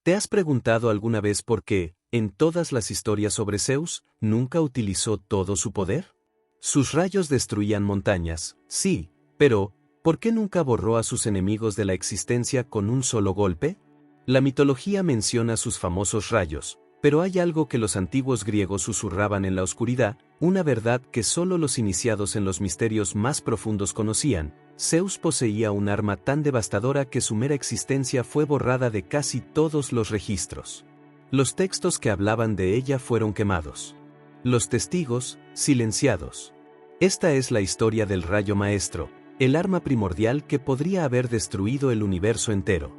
¿Te has preguntado alguna vez por qué, en todas las historias sobre Zeus, nunca utilizó todo su poder? Sus rayos destruían montañas, sí, pero, ¿por qué nunca borró a sus enemigos de la existencia con un solo golpe? La mitología menciona sus famosos rayos, pero hay algo que los antiguos griegos susurraban en la oscuridad, una verdad que solo los iniciados en los misterios más profundos conocían. Zeus poseía un arma tan devastadora que su mera existencia fue borrada de casi todos los registros. Los textos que hablaban de ella fueron quemados. Los testigos, silenciados. Esta es la historia del rayo maestro, el arma primordial que podría haber destruido el universo entero.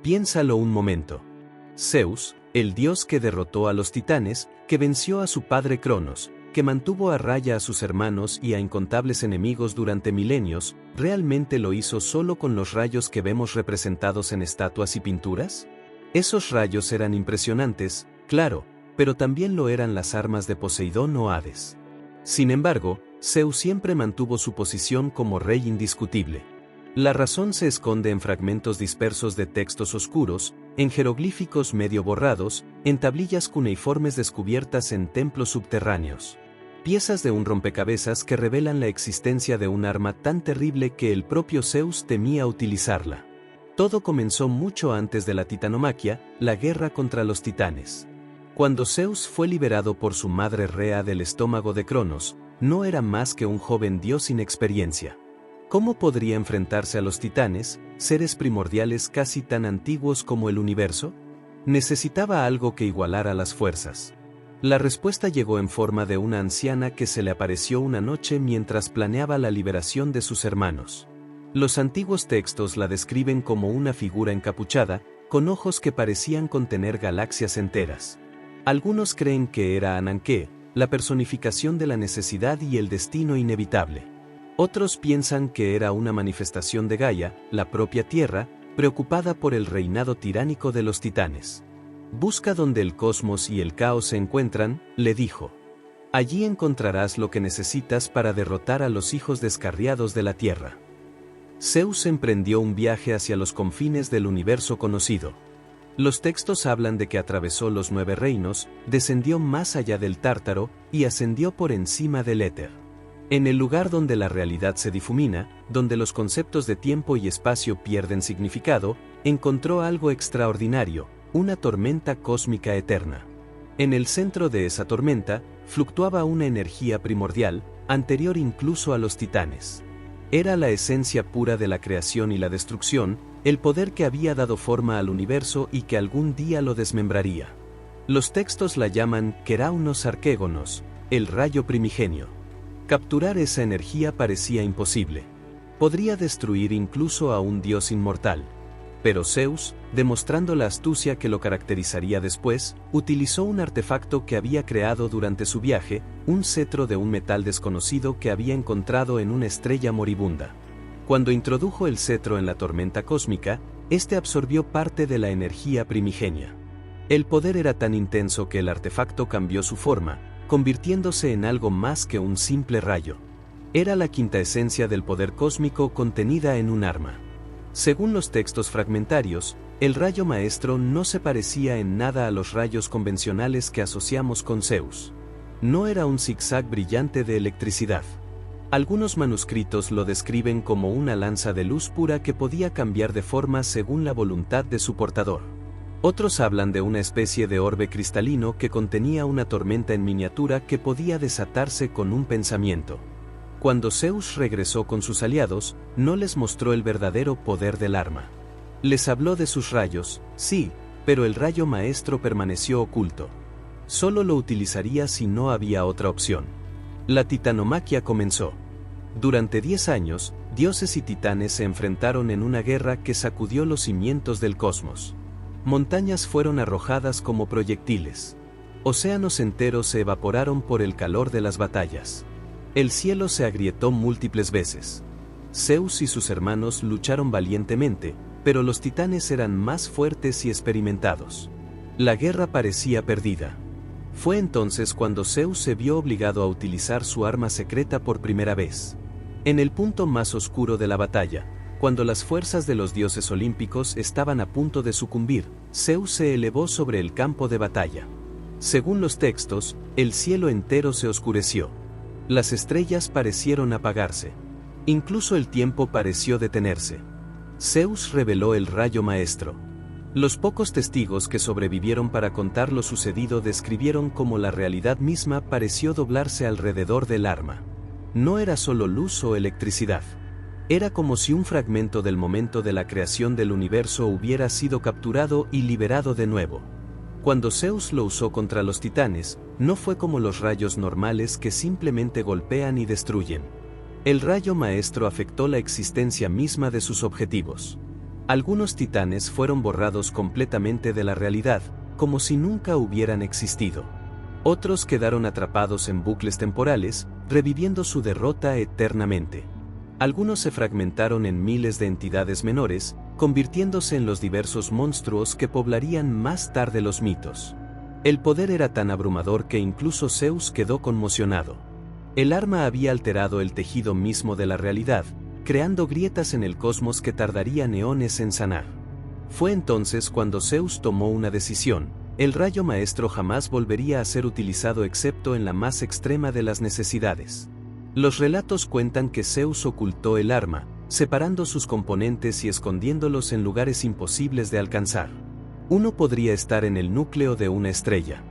Piénsalo un momento. Zeus, el dios que derrotó a los titanes, que venció a su padre Cronos, que mantuvo a raya a sus hermanos y a incontables enemigos durante milenios, ¿realmente lo hizo solo con los rayos que vemos representados en estatuas y pinturas? Esos rayos eran impresionantes, claro, pero también lo eran las armas de Poseidón o Hades. Sin embargo, Zeus siempre mantuvo su posición como rey indiscutible. La razón se esconde en fragmentos dispersos de textos oscuros, en jeroglíficos medio borrados, en tablillas cuneiformes descubiertas en templos subterráneos. Piezas de un rompecabezas que revelan la existencia de un arma tan terrible que el propio Zeus temía utilizarla. Todo comenzó mucho antes de la titanomaquia, la guerra contra los titanes. Cuando Zeus fue liberado por su madre Rea del estómago de Cronos, no era más que un joven dios sin experiencia. ¿Cómo podría enfrentarse a los titanes, seres primordiales casi tan antiguos como el universo? Necesitaba algo que igualara las fuerzas. La respuesta llegó en forma de una anciana que se le apareció una noche mientras planeaba la liberación de sus hermanos. Los antiguos textos la describen como una figura encapuchada, con ojos que parecían contener galaxias enteras. Algunos creen que era Ananke, la personificación de la necesidad y el destino inevitable. Otros piensan que era una manifestación de Gaia, la propia Tierra, preocupada por el reinado tiránico de los titanes. Busca donde el cosmos y el caos se encuentran, le dijo. Allí encontrarás lo que necesitas para derrotar a los hijos descarriados de la Tierra. Zeus emprendió un viaje hacia los confines del universo conocido. Los textos hablan de que atravesó los 9 reinos, descendió más allá del Tártaro y ascendió por encima del éter. En el lugar donde la realidad se difumina, donde los conceptos de tiempo y espacio pierden significado, encontró algo extraordinario, una tormenta cósmica eterna. En el centro de esa tormenta, fluctuaba una energía primordial, anterior incluso a los titanes. Era la esencia pura de la creación y la destrucción, el poder que había dado forma al universo y que algún día lo desmembraría. Los textos la llaman Keraunos Arkégonos, el rayo primigenio. Capturar esa energía parecía imposible. Podría destruir incluso a un dios inmortal. Pero Zeus, demostrando la astucia que lo caracterizaría después, utilizó un artefacto que había creado durante su viaje, un cetro de un metal desconocido que había encontrado en una estrella moribunda. Cuando introdujo el cetro en la tormenta cósmica, este absorbió parte de la energía primigenia. El poder era tan intenso que el artefacto cambió su forma, convirtiéndose en algo más que un simple rayo. Era la quinta esencia del poder cósmico contenida en un arma. Según los textos fragmentarios, el rayo maestro no se parecía en nada a los rayos convencionales que asociamos con Zeus. No era un zigzag brillante de electricidad. Algunos manuscritos lo describen como una lanza de luz pura que podía cambiar de forma según la voluntad de su portador. Otros hablan de una especie de orbe cristalino que contenía una tormenta en miniatura que podía desatarse con un pensamiento. Cuando Zeus regresó con sus aliados, no les mostró el verdadero poder del arma. Les habló de sus rayos, sí, pero el rayo maestro permaneció oculto. Solo lo utilizaría si no había otra opción. La titanomaquia comenzó. Durante 10 años, dioses y titanes se enfrentaron en una guerra que sacudió los cimientos del cosmos. Montañas fueron arrojadas como proyectiles. Océanos enteros se evaporaron por el calor de las batallas. El cielo se agrietó múltiples veces. Zeus y sus hermanos lucharon valientemente, pero los titanes eran más fuertes y experimentados. La guerra parecía perdida. Fue entonces cuando Zeus se vio obligado a utilizar su arma secreta por primera vez. En el punto más oscuro de la batalla, Cuando las fuerzas de los dioses olímpicos estaban a punto de sucumbir, Zeus se elevó sobre el campo de batalla. Según los textos, el cielo entero se oscureció. Las estrellas parecieron apagarse. Incluso el tiempo pareció detenerse. Zeus reveló el rayo maestro. Los pocos testigos que sobrevivieron para contar lo sucedido describieron cómo la realidad misma pareció doblarse alrededor del arma. No era solo luz o electricidad. Era como si un fragmento del momento de la creación del universo hubiera sido capturado y liberado de nuevo. Cuando Zeus lo usó contra los titanes, no fue como los rayos normales que simplemente golpean y destruyen. El rayo maestro afectó la existencia misma de sus objetivos. Algunos titanes fueron borrados completamente de la realidad, como si nunca hubieran existido. Otros quedaron atrapados en bucles temporales, reviviendo su derrota eternamente. Algunos se fragmentaron en miles de entidades menores, convirtiéndose en los diversos monstruos que poblarían más tarde los mitos. El poder era tan abrumador que incluso Zeus quedó conmocionado. El arma había alterado el tejido mismo de la realidad, creando grietas en el cosmos que tardarían eones en sanar. Fue entonces cuando Zeus tomó una decisión: el rayo maestro jamás volvería a ser utilizado excepto en la más extrema de las necesidades. Los relatos cuentan que Zeus ocultó el arma, separando sus componentes y escondiéndolos en lugares imposibles de alcanzar. Uno podría estar en el núcleo de una estrella.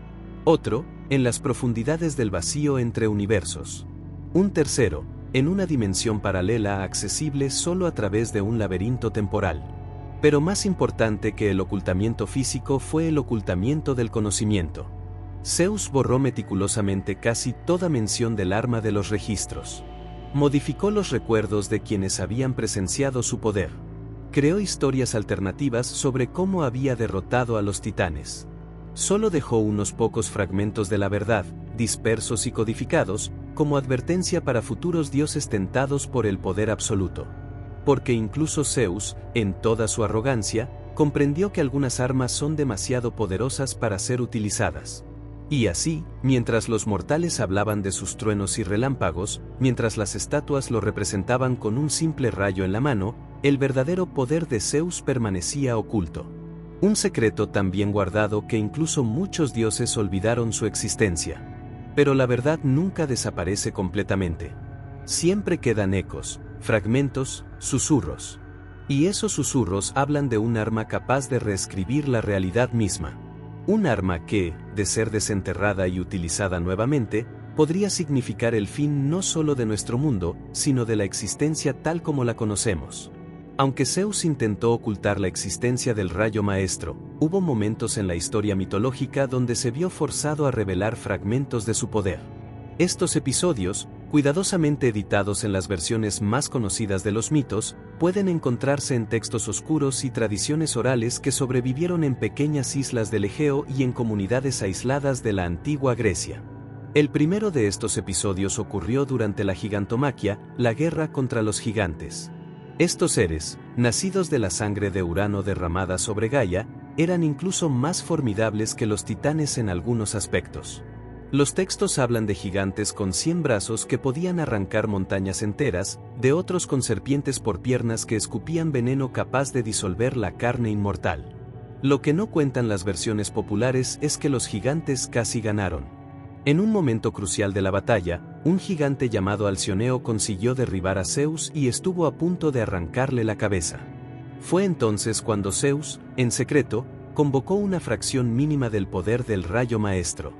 Otro, en las profundidades del vacío entre universos. Un tercero, en una dimensión paralela accesible solo a través de un laberinto temporal. Pero más importante que el ocultamiento físico fue el ocultamiento del conocimiento. Zeus borró meticulosamente casi toda mención del arma de los registros. Modificó los recuerdos de quienes habían presenciado su poder. Creó historias alternativas sobre cómo había derrotado a los titanes. Solo dejó unos pocos fragmentos de la verdad, dispersos y codificados, como advertencia para futuros dioses tentados por el poder absoluto. Porque incluso Zeus, en toda su arrogancia, comprendió que algunas armas son demasiado poderosas para ser utilizadas. Y así, mientras los mortales hablaban de sus truenos y relámpagos, mientras las estatuas lo representaban con un simple rayo en la mano, el verdadero poder de Zeus permanecía oculto. Un secreto tan bien guardado que incluso muchos dioses olvidaron su existencia. Pero la verdad nunca desaparece completamente. Siempre quedan ecos, fragmentos, susurros. Y esos susurros hablan de un arma capaz de reescribir la realidad misma. Un arma que, de ser desenterrada y utilizada nuevamente, podría significar el fin no solo de nuestro mundo, sino de la existencia tal como la conocemos. Aunque Zeus intentó ocultar la existencia del rayo maestro, hubo momentos en la historia mitológica donde se vio forzado a revelar fragmentos de su poder. Estos episodios, cuidadosamente editados en las versiones más conocidas de los mitos, pueden encontrarse en textos oscuros y tradiciones orales que sobrevivieron en pequeñas islas del Egeo y en comunidades aisladas de la antigua Grecia. El primero de estos episodios ocurrió durante la gigantomaquia, la guerra contra los gigantes. Estos seres, nacidos de la sangre de Urano derramada sobre Gaia, eran incluso más formidables que los titanes en algunos aspectos. Los textos hablan de gigantes con 100 brazos que podían arrancar montañas enteras, de otros con serpientes por piernas que escupían veneno capaz de disolver la carne inmortal. Lo que no cuentan las versiones populares es que los gigantes casi ganaron. En un momento crucial de la batalla, un gigante llamado Alcioneo consiguió derribar a Zeus y estuvo a punto de arrancarle la cabeza. Fue entonces cuando Zeus, en secreto, convocó una fracción mínima del poder del rayo maestro.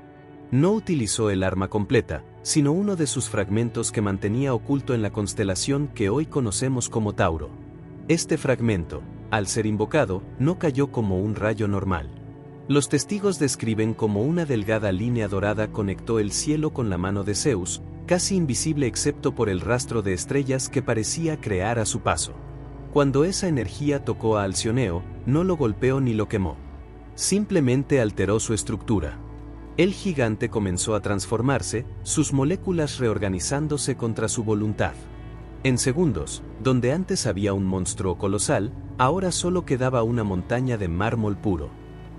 No utilizó el arma completa, sino uno de sus fragmentos que mantenía oculto en la constelación que hoy conocemos como Tauro. Este fragmento, al ser invocado, no cayó como un rayo normal. Los testigos describen cómo una delgada línea dorada conectó el cielo con la mano de Zeus, casi invisible excepto por el rastro de estrellas que parecía crear a su paso. Cuando esa energía tocó a Alcioneo, no lo golpeó ni lo quemó. Simplemente alteró su estructura. El gigante comenzó a transformarse, sus moléculas reorganizándose contra su voluntad. En segundos, donde antes había un monstruo colosal, ahora solo quedaba una montaña de mármol puro.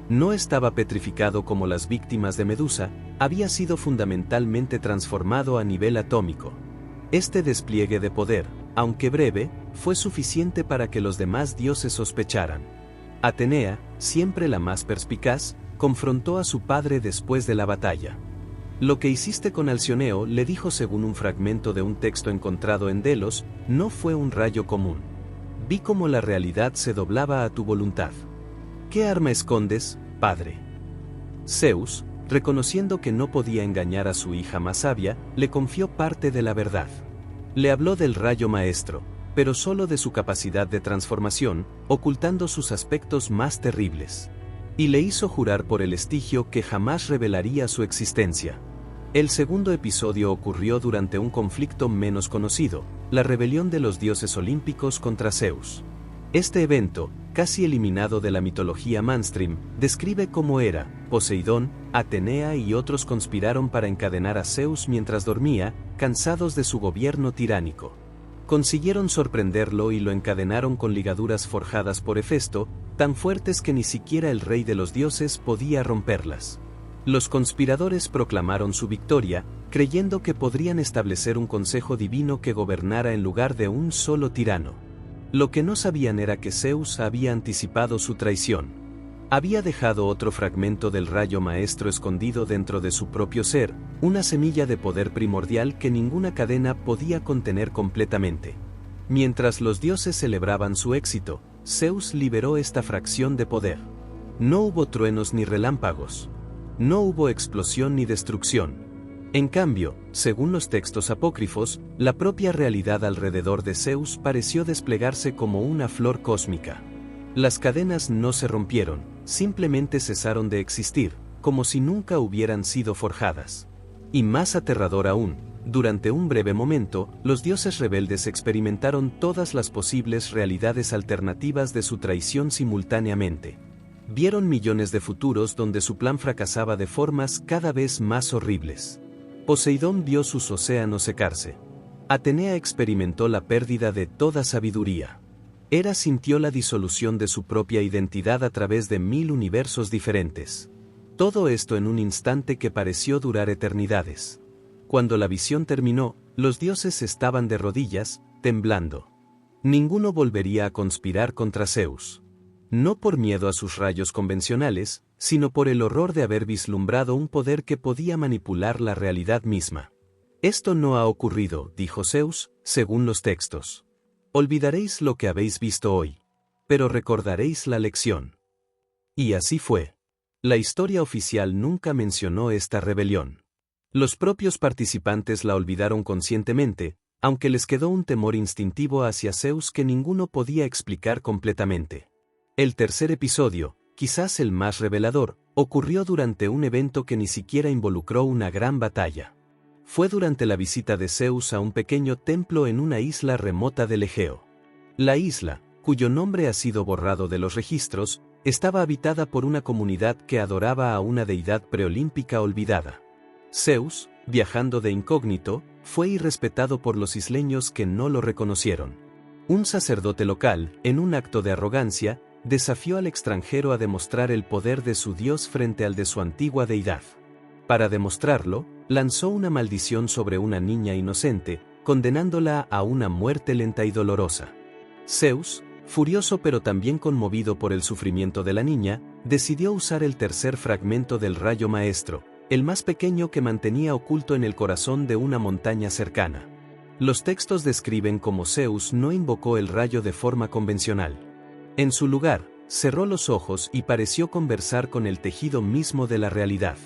No estaba petrificado como las víctimas de Medusa, había sido fundamentalmente transformado a nivel atómico. Este despliegue de poder, aunque breve, fue suficiente para que los demás dioses sospecharan. Atenea, siempre la más perspicaz, confrontó a su padre después de la batalla. Lo que hiciste con Alcioneo, le dijo según un fragmento de un texto encontrado en Delos, no fue un rayo común. Vi cómo la realidad se doblaba a tu voluntad. ¿Qué arma escondes, padre? Zeus, reconociendo que no podía engañar a su hija más sabia, le confió parte de la verdad. Le habló del rayo maestro, pero solo de su capacidad de transformación, ocultando sus aspectos más terribles. Y le hizo jurar por el Estigio que jamás revelaría su existencia. El segundo episodio ocurrió durante un conflicto menos conocido, la rebelión de los dioses olímpicos contra Zeus. Este evento, casi eliminado de la mitología mainstream, describe cómo Hera, Poseidón, Atenea y otros conspiraron para encadenar a Zeus mientras dormía, cansados de su gobierno tiránico. Consiguieron sorprenderlo y lo encadenaron con ligaduras forjadas por Hefesto, tan fuertes que ni siquiera el rey de los dioses podía romperlas. Los conspiradores proclamaron su victoria, creyendo que podrían establecer un consejo divino que gobernara en lugar de un solo tirano. Lo que no sabían era que Zeus había anticipado su traición. Había dejado otro fragmento del rayo maestro escondido dentro de su propio ser, una semilla de poder primordial que ninguna cadena podía contener completamente. Mientras los dioses celebraban su éxito, Zeus liberó esta fracción de poder. No hubo truenos ni relámpagos. No hubo explosión ni destrucción. En cambio, según los textos apócrifos, la propia realidad alrededor de Zeus pareció desplegarse como una flor cósmica. Las cadenas no se rompieron, simplemente cesaron de existir, como si nunca hubieran sido forjadas. Y más aterrador aún, durante un breve momento, los dioses rebeldes experimentaron todas las posibles realidades alternativas de su traición simultáneamente. Vieron millones de futuros donde su plan fracasaba de formas cada vez más horribles. Poseidón vio sus océanos secarse. Atenea experimentó la pérdida de toda sabiduría. Hera sintió la disolución de su propia identidad a través de 1000 universos diferentes. Todo esto en un instante que pareció durar eternidades. Cuando la visión terminó, los dioses estaban de rodillas, temblando. Ninguno volvería a conspirar contra Zeus. No por miedo a sus rayos convencionales, sino por el horror de haber vislumbrado un poder que podía manipular la realidad misma. Esto no ha ocurrido, dijo Zeus, según los textos. Olvidaréis lo que habéis visto hoy, pero recordaréis la lección. Y así fue. La historia oficial nunca mencionó esta rebelión. Los propios participantes la olvidaron conscientemente, aunque les quedó un temor instintivo hacia Zeus que ninguno podía explicar completamente. El tercer episodio, quizás el más revelador, ocurrió durante un evento que ni siquiera involucró una gran batalla. Fue durante la visita de Zeus a un pequeño templo en una isla remota del Egeo. La isla, cuyo nombre ha sido borrado de los registros, estaba habitada por una comunidad que adoraba a una deidad preolímpica olvidada. Zeus, viajando de incógnito, fue irrespetado por los isleños que no lo reconocieron. Un sacerdote local, en un acto de arrogancia, desafió al extranjero a demostrar el poder de su dios frente al de su antigua deidad. Para demostrarlo, lanzó una maldición sobre una niña inocente, condenándola a una muerte lenta y dolorosa. Zeus, furioso pero también conmovido por el sufrimiento de la niña, decidió usar el tercer fragmento del rayo maestro, el más pequeño que mantenía oculto en el corazón de una montaña cercana. Los textos describen cómo Zeus no invocó el rayo de forma convencional. En su lugar, cerró los ojos y pareció conversar con el tejido mismo de la realidad.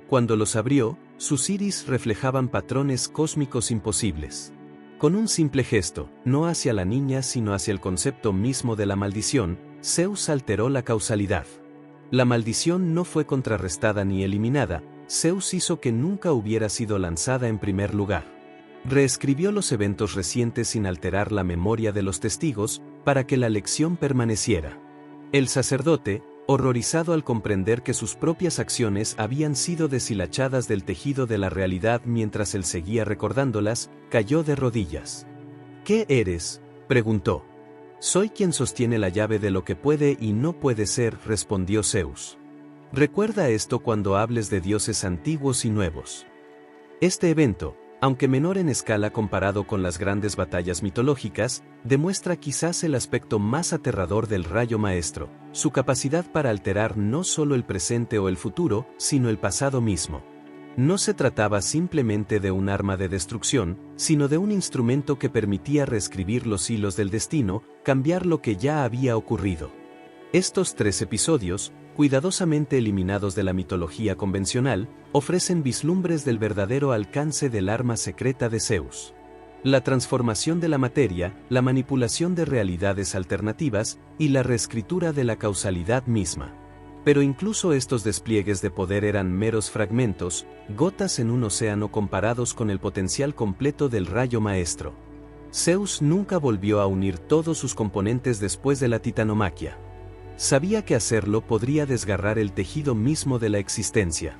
Cuando los abrió, sus iris reflejaban patrones cósmicos imposibles. Con un simple gesto, no hacia la niña sino hacia el concepto mismo de la maldición, Zeus alteró la causalidad. La maldición no fue contrarrestada ni eliminada, Zeus hizo que nunca hubiera sido lanzada en primer lugar. Reescribió los eventos recientes sin alterar la memoria de los testigos, para que la lección permaneciera. El sacerdote, horrorizado al comprender que sus propias acciones habían sido deshilachadas del tejido de la realidad mientras él seguía recordándolas, cayó de rodillas. ¿Qué eres?, preguntó. Soy quien sostiene la llave de lo que puede y no puede ser, respondió Zeus. Recuerda esto cuando hables de dioses antiguos y nuevos. Este evento, aunque menor en escala comparado con las grandes batallas mitológicas, demuestra quizás el aspecto más aterrador del rayo maestro, su capacidad para alterar no solo el presente o el futuro, sino el pasado mismo. No se trataba simplemente de un arma de destrucción, sino de un instrumento que permitía reescribir los hilos del destino, cambiar lo que ya había ocurrido. Estos 3 episodios, cuidadosamente eliminados de la mitología convencional, ofrecen vislumbres del verdadero alcance del arma secreta de Zeus. La transformación de la materia, la manipulación de realidades alternativas y la reescritura de la causalidad misma. Pero incluso estos despliegues de poder eran meros fragmentos, gotas en un océano comparados con el potencial completo del rayo maestro. Zeus nunca volvió a unir todos sus componentes después de la titanomaquia. Sabía que hacerlo podría desgarrar el tejido mismo de la existencia.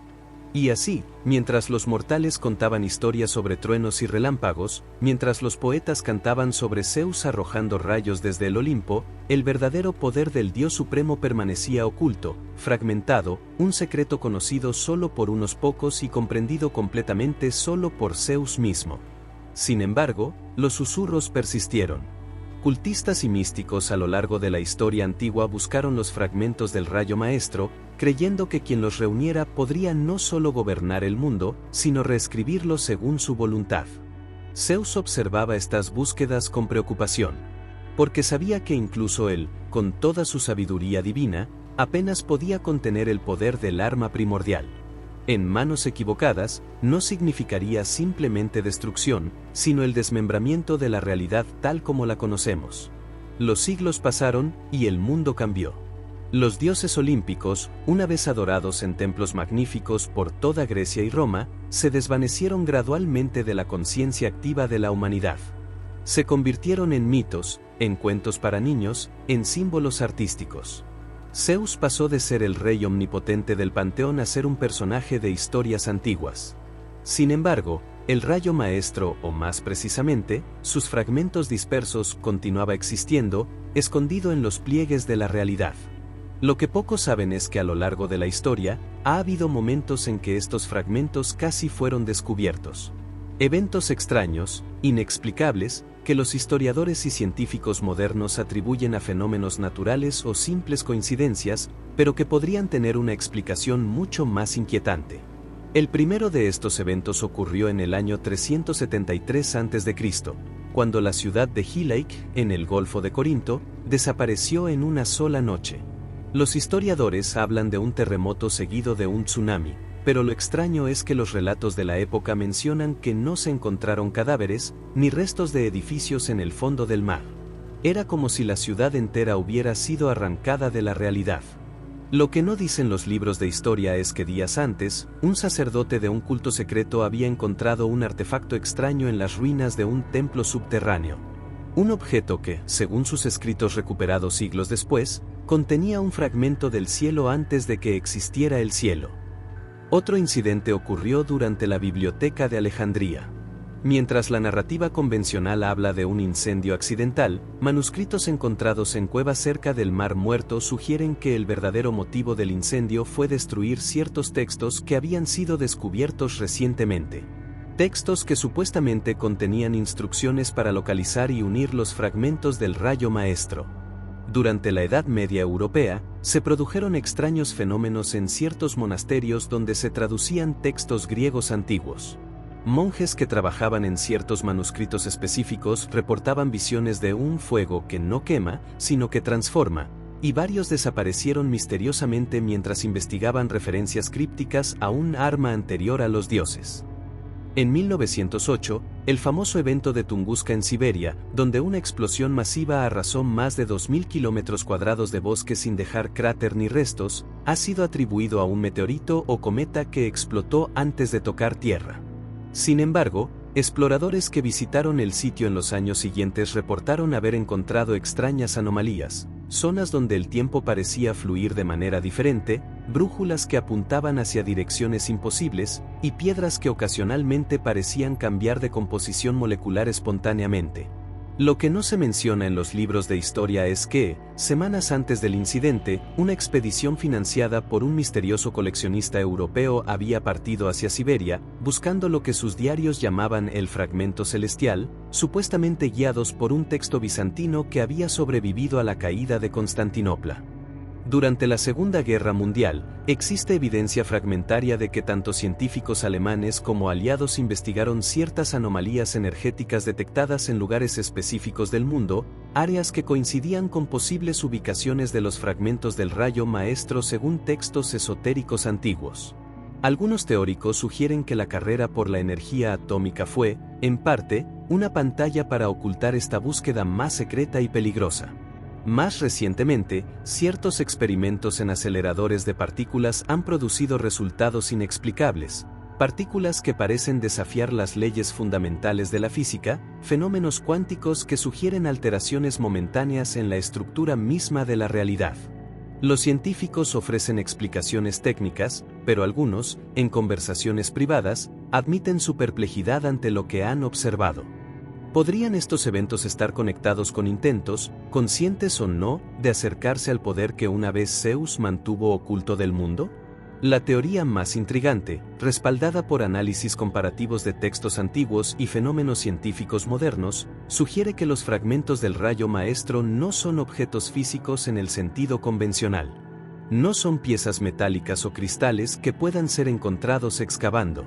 Y así, mientras los mortales contaban historias sobre truenos y relámpagos, mientras los poetas cantaban sobre Zeus arrojando rayos desde el Olimpo, el verdadero poder del Dios Supremo permanecía oculto, fragmentado, un secreto conocido solo por unos pocos y comprendido completamente solo por Zeus mismo. Sin embargo, los susurros persistieron. Cultistas y místicos a lo largo de la historia antigua buscaron los fragmentos del rayo maestro, creyendo que quien los reuniera podría no solo gobernar el mundo, sino reescribirlo según su voluntad. Zeus observaba estas búsquedas con preocupación, porque sabía que incluso él, con toda su sabiduría divina, apenas podía contener el poder del arma primordial. En manos equivocadas, no significaría simplemente destrucción, sino el desmembramiento de la realidad tal como la conocemos. Los siglos pasaron y el mundo cambió. Los dioses olímpicos, una vez adorados en templos magníficos por toda Grecia y Roma, se desvanecieron gradualmente de la conciencia activa de la humanidad. Se convirtieron en mitos, en cuentos para niños, en símbolos artísticos. Zeus pasó de ser el rey omnipotente del panteón a ser un personaje de historias antiguas. Sin embargo, el rayo maestro, o más precisamente, sus fragmentos dispersos, continuaba existiendo, escondido en los pliegues de la realidad. Lo que pocos saben es que a lo largo de la historia, ha habido momentos en que estos fragmentos casi fueron descubiertos. Eventos extraños, inexplicables, que los historiadores y científicos modernos atribuyen a fenómenos naturales o simples coincidencias, pero que podrían tener una explicación mucho más inquietante. El primero de estos eventos ocurrió en el año 373 a.C., cuando la ciudad de Hilaic, en el Golfo de Corinto, desapareció en una sola noche. Los historiadores hablan de un terremoto seguido de un tsunami, pero lo extraño es que los relatos de la época mencionan que no se encontraron cadáveres, ni restos de edificios en el fondo del mar. Era como si la ciudad entera hubiera sido arrancada de la realidad. Lo que no dicen los libros de historia es que días antes, un sacerdote de un culto secreto había encontrado un artefacto extraño en las ruinas de un templo subterráneo. Un objeto que, según sus escritos recuperados siglos después, contenía un fragmento del cielo antes de que existiera el cielo. Otro incidente ocurrió durante la Biblioteca de Alejandría. Mientras la narrativa convencional habla de un incendio accidental, manuscritos encontrados en cuevas cerca del Mar Muerto sugieren que el verdadero motivo del incendio fue destruir ciertos textos que habían sido descubiertos recientemente. Textos que supuestamente contenían instrucciones para localizar y unir los fragmentos del rayo maestro. Durante la Edad Media Europea, se produjeron extraños fenómenos en ciertos monasterios donde se traducían textos griegos antiguos. Monjes que trabajaban en ciertos manuscritos específicos reportaban visiones de un fuego que no quema, sino que transforma, y varios desaparecieron misteriosamente mientras investigaban referencias crípticas a un arma anterior a los dioses. En 1908, el famoso evento de Tunguska en Siberia, donde una explosión masiva arrasó más de 2.000 kilómetros cuadrados de bosque sin dejar cráter ni restos, ha sido atribuido a un meteorito o cometa que explotó antes de tocar tierra. Sin embargo, exploradores que visitaron el sitio en los años siguientes reportaron haber encontrado extrañas anomalías, zonas donde el tiempo parecía fluir de manera diferente, brújulas que apuntaban hacia direcciones imposibles, y piedras que ocasionalmente parecían cambiar de composición molecular espontáneamente. Lo que no se menciona en los libros de historia es que, semanas antes del incidente, una expedición financiada por un misterioso coleccionista europeo había partido hacia Siberia, buscando lo que sus diarios llamaban el fragmento celestial, supuestamente guiados por un texto bizantino que había sobrevivido a la caída de Constantinopla. Durante la Segunda Guerra Mundial, existe evidencia fragmentaria de que tanto científicos alemanes como aliados investigaron ciertas anomalías energéticas detectadas en lugares específicos del mundo, áreas que coincidían con posibles ubicaciones de los fragmentos del rayo maestro según textos esotéricos antiguos. Algunos teóricos sugieren que la carrera por la energía atómica fue, en parte, una pantalla para ocultar esta búsqueda más secreta y peligrosa. Más recientemente, ciertos experimentos en aceleradores de partículas han producido resultados inexplicables, partículas que parecen desafiar las leyes fundamentales de la física, fenómenos cuánticos que sugieren alteraciones momentáneas en la estructura misma de la realidad. Los científicos ofrecen explicaciones técnicas, pero algunos, en conversaciones privadas, admiten su perplejidad ante lo que han observado. ¿Podrían estos eventos estar conectados con intentos, conscientes o no, de acercarse al poder que una vez Zeus mantuvo oculto del mundo? La teoría más intrigante, respaldada por análisis comparativos de textos antiguos y fenómenos científicos modernos, sugiere que los fragmentos del rayo maestro no son objetos físicos en el sentido convencional. No son piezas metálicas o cristales que puedan ser encontrados excavando.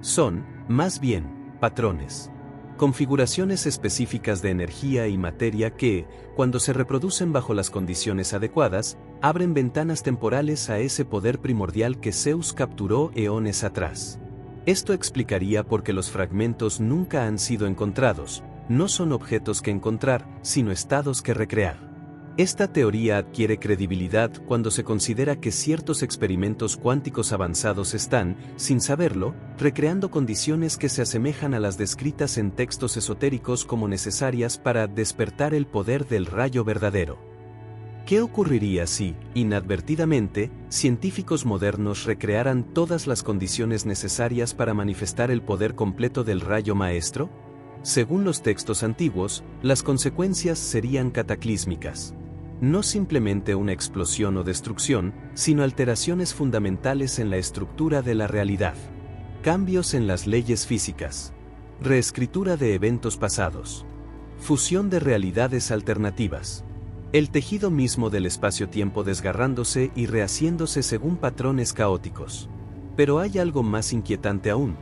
Son, más bien, patrones. Configuraciones específicas de energía y materia que, cuando se reproducen bajo las condiciones adecuadas, abren ventanas temporales a ese poder primordial que Zeus capturó eones atrás. Esto explicaría por qué los fragmentos nunca han sido encontrados, no son objetos que encontrar, sino estados que recrear. Esta teoría adquiere credibilidad cuando se considera que ciertos experimentos cuánticos avanzados están, sin saberlo, recreando condiciones que se asemejan a las descritas en textos esotéricos como necesarias para despertar el poder del rayo verdadero. ¿Qué ocurriría si, inadvertidamente, científicos modernos recrearan todas las condiciones necesarias para manifestar el poder completo del rayo maestro? Según los textos antiguos, las consecuencias serían cataclísmicas. No simplemente una explosión o destrucción, sino alteraciones fundamentales en la estructura de la realidad. Cambios en las leyes físicas. Reescritura de eventos pasados. Fusión de realidades alternativas. El tejido mismo del espacio-tiempo desgarrándose y rehaciéndose según patrones caóticos. Pero hay algo más inquietante aún.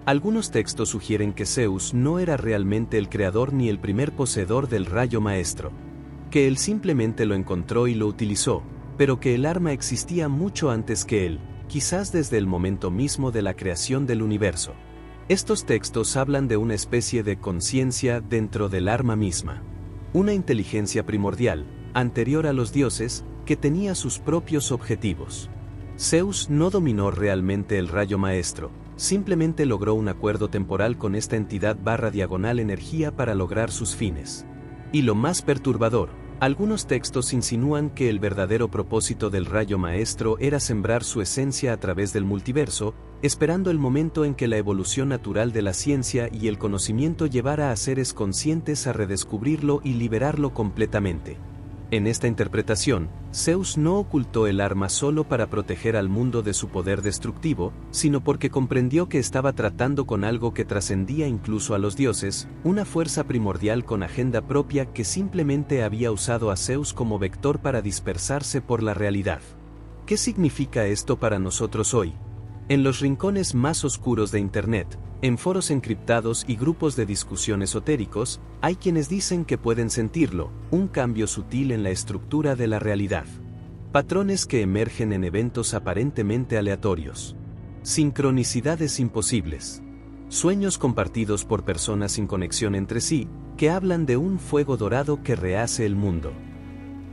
Algunos textos sugieren que Zeus no era realmente el creador ni el primer poseedor del rayo maestro. Que él simplemente lo encontró y lo utilizó, pero que el arma existía mucho antes que él, quizás desde el momento mismo de la creación del universo. Estos textos hablan de una especie de conciencia dentro del arma misma. Una inteligencia primordial, anterior a los dioses, que tenía sus propios objetivos. Zeus no dominó realmente el rayo maestro, simplemente logró un acuerdo temporal con esta entidad / energía para lograr sus fines. Y lo más perturbador, algunos textos insinúan que el verdadero propósito del rayo maestro era sembrar su esencia a través del multiverso, esperando el momento en que la evolución natural de la ciencia y el conocimiento llevara a seres conscientes a redescubrirlo y liberarlo completamente. En esta interpretación, Zeus no ocultó el arma solo para proteger al mundo de su poder destructivo, sino porque comprendió que estaba tratando con algo que trascendía incluso a los dioses, una fuerza primordial con agenda propia que simplemente había usado a Zeus como vector para dispersarse por la realidad. ¿Qué significa esto para nosotros hoy? En los rincones más oscuros de Internet, en foros encriptados y grupos de discusión esotéricos, hay quienes dicen que pueden sentirlo, un cambio sutil en la estructura de la realidad. Patrones que emergen en eventos aparentemente aleatorios. Sincronicidades imposibles. Sueños compartidos por personas sin conexión entre sí, que hablan de un fuego dorado que rehace el mundo.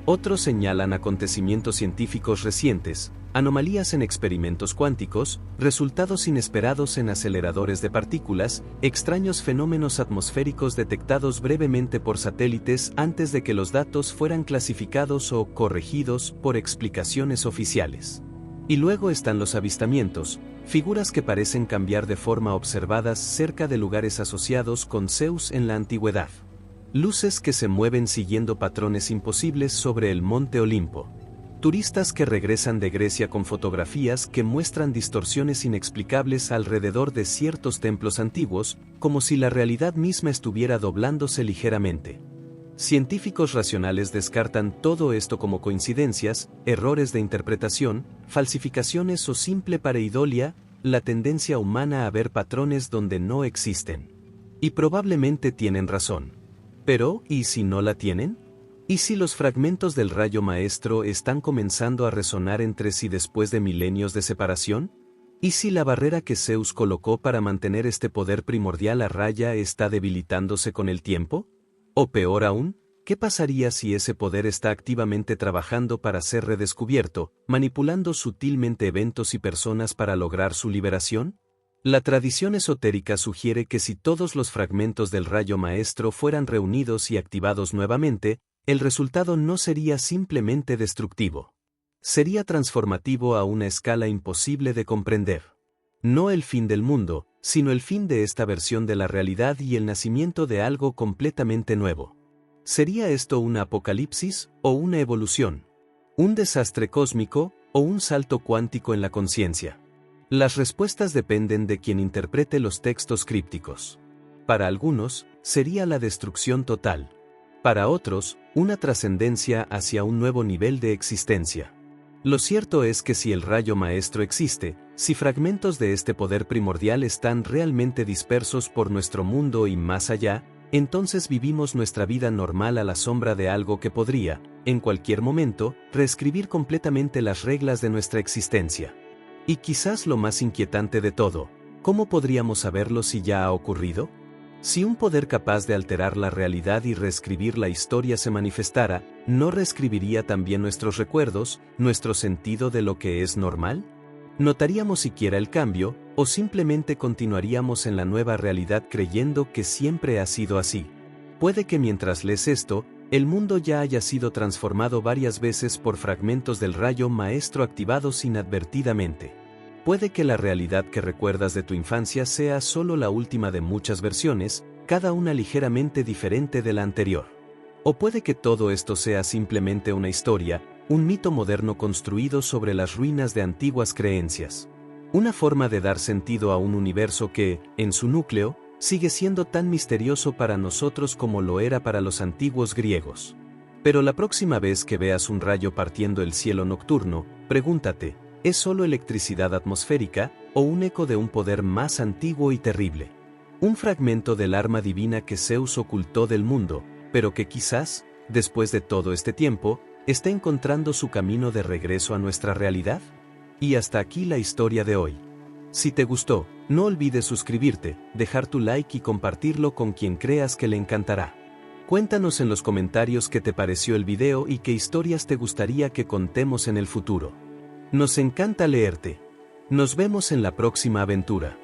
Otros señalan acontecimientos científicos recientes, anomalías en experimentos cuánticos, resultados inesperados en aceleradores de partículas, extraños fenómenos atmosféricos detectados brevemente por satélites antes de que los datos fueran clasificados o corregidos por explicaciones oficiales. Y luego están los avistamientos, figuras que parecen cambiar de forma observadas cerca de lugares asociados con Zeus en la antigüedad. Luces que se mueven siguiendo patrones imposibles sobre el monte Olimpo. Turistas que regresan de Grecia con fotografías que muestran distorsiones inexplicables alrededor de ciertos templos antiguos, como si la realidad misma estuviera doblándose ligeramente. Científicos racionales descartan todo esto como coincidencias, errores de interpretación, falsificaciones o simple pareidolia, la tendencia humana a ver patrones donde no existen. Y probablemente tienen razón. Pero, ¿y si no la tienen? ¿Y si los fragmentos del rayo maestro están comenzando a resonar entre sí después de milenios de separación? ¿Y si la barrera que Zeus colocó para mantener este poder primordial a raya está debilitándose con el tiempo? O peor aún, ¿qué pasaría si ese poder está activamente trabajando para ser redescubierto, manipulando sutilmente eventos y personas para lograr su liberación? La tradición esotérica sugiere que si todos los fragmentos del rayo maestro fueran reunidos y activados nuevamente, el resultado no sería simplemente destructivo. Sería transformativo a una escala imposible de comprender. No el fin del mundo, sino el fin de esta versión de la realidad y el nacimiento de algo completamente nuevo. ¿Sería esto una apocalipsis o una evolución? ¿Un desastre cósmico o un salto cuántico en la conciencia? Las respuestas dependen de quien interprete los textos crípticos. Para algunos, sería la destrucción total. Para otros, una trascendencia hacia un nuevo nivel de existencia. Lo cierto es que si el rayo maestro existe, si fragmentos de este poder primordial están realmente dispersos por nuestro mundo y más allá, entonces vivimos nuestra vida normal a la sombra de algo que podría, en cualquier momento, reescribir completamente las reglas de nuestra existencia. Y quizás lo más inquietante de todo, ¿cómo podríamos saberlo si ya ha ocurrido? Si un poder capaz de alterar la realidad y reescribir la historia se manifestara, ¿no reescribiría también nuestros recuerdos, nuestro sentido de lo que es normal? ¿Notaríamos siquiera el cambio, o simplemente continuaríamos en la nueva realidad creyendo que siempre ha sido así? Puede que mientras lees esto, el mundo ya haya sido transformado varias veces por fragmentos del rayo maestro activados inadvertidamente. Puede que la realidad que recuerdas de tu infancia sea solo la última de muchas versiones, cada una ligeramente diferente de la anterior. O puede que todo esto sea simplemente una historia, un mito moderno construido sobre las ruinas de antiguas creencias. Una forma de dar sentido a un universo que, en su núcleo, sigue siendo tan misterioso para nosotros como lo era para los antiguos griegos. Pero la próxima vez que veas un rayo partiendo el cielo nocturno, pregúntate, ¿es solo electricidad atmosférica, o un eco de un poder más antiguo y terrible? Un fragmento del arma divina que Zeus ocultó del mundo, pero que quizás, después de todo este tiempo, está encontrando su camino de regreso a nuestra realidad. Y hasta aquí la historia de hoy. Si te gustó, no olvides suscribirte, dejar tu like y compartirlo con quien creas que le encantará. Cuéntanos en los comentarios qué te pareció el video y qué historias te gustaría que contemos en el futuro. Nos encanta leerte. Nos vemos en la próxima aventura.